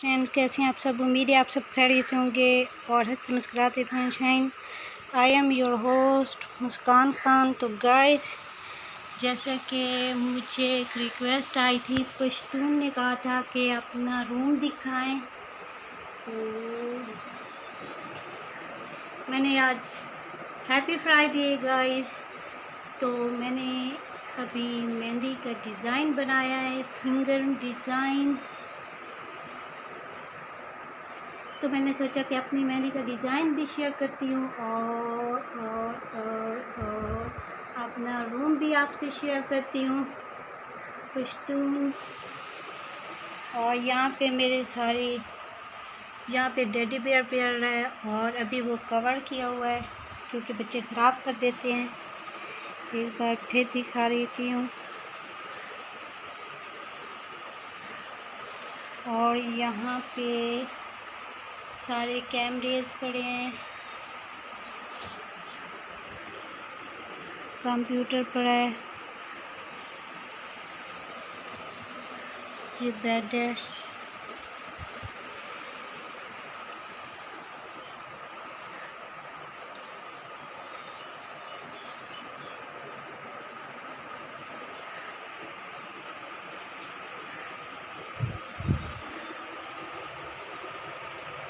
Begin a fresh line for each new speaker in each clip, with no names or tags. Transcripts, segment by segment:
Friends, कैसे हैं आप सब। उम्मीद है आप सब खैरियत से होंगे और हंसते मुस्कुराते फनशाइन। आई एम योर होस्ट मुस्कान खान। तो गाइस, जैसा कि मुझे एक रिक्वेस्ट आई थी, पश्तून ने कहा था कि अपना रूम दिखाएं, तो मैंने आज हैप्पी फ्राइडे गाइस, तो मैंने अभी मेहंदी का डिज़ाइन बनाया है, फिंगर डिज़ाइन। तो मैंने सोचा कि अपनी मेहंदी का डिज़ाइन भी शेयर करती हूँ और अपना रूम भी आपसे शेयर करती हूँ पश्तून। और यहाँ पे मेरे सारे यहाँ पे टेडी बेयर पेयर है और अभी वो कवर किया हुआ है क्योंकि बच्चे ख़राब कर देते हैं। तो एक बार फिर दिखा देती हूँ। और यहाँ पे सारे कैमरेज पड़े हैं, कंप्यूटर पड़ा है, ये बेड है,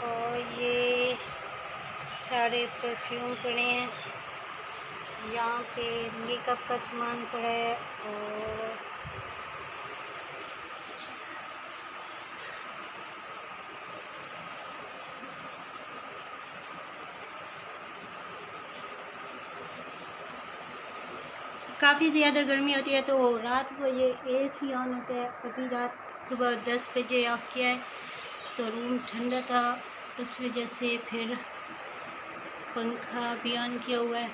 और ये सारे परफ्यूम पड़े हैं। यहाँ पे मेकअप का सामान पड़ा है और काफ़ी ज़्यादा गर्मी होती है तो रात को ये एसी ऑन होता है। अभी रात सुबह 10 बजे ऑफ किया है तो रूम ठंडा था, उस वजह से फिर पंखा भी ऑन किया हुआ है।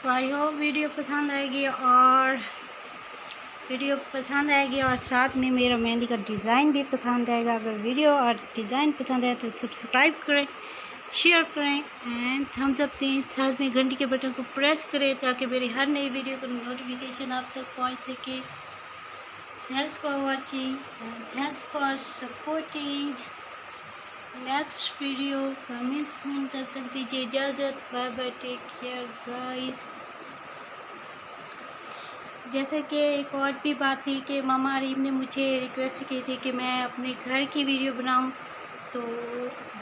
तो आई होप वीडियो पसंद आएगी और साथ में मेरा मेहंदी का डिज़ाइन भी पसंद आएगा। अगर वीडियो और डिज़ाइन पसंद आए तो सब्सक्राइब करें, शेयर करें एंड थम्स अप दें। साथ में घंटी के बटन को प्रेस करें ताकि मेरी हर नई वीडियो का नोटिफिकेशन आप तक पहुंच सके। Thanks for watching and thanks for supporting. Next video coming soon. तब तक दीजिए इजाज़त। Bye bye, take care guys. जैसे कि एक और भी बात थी कि मामा अरीब ने मुझे रिक्वेस्ट की थी कि मैं अपने घर की वीडियो बनाऊं, तो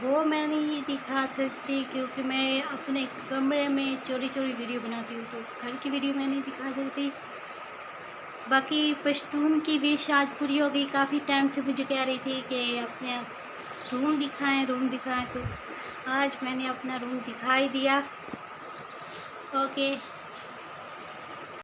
वो मैं नहीं दिखा सकती क्योंकि मैं अपने कमरे में चोरी चोरी वीडियो बनाती हूँ, तो घर की वीडियो मैं नहीं दिखा सकती। बाकी पश्तून की विश आज पूरी हो गई। काफ़ी टाइम से मुझे कह रही थी कि अपने रूम दिखाएं, तो आज मैंने अपना रूम दिखाई दिया। ओके।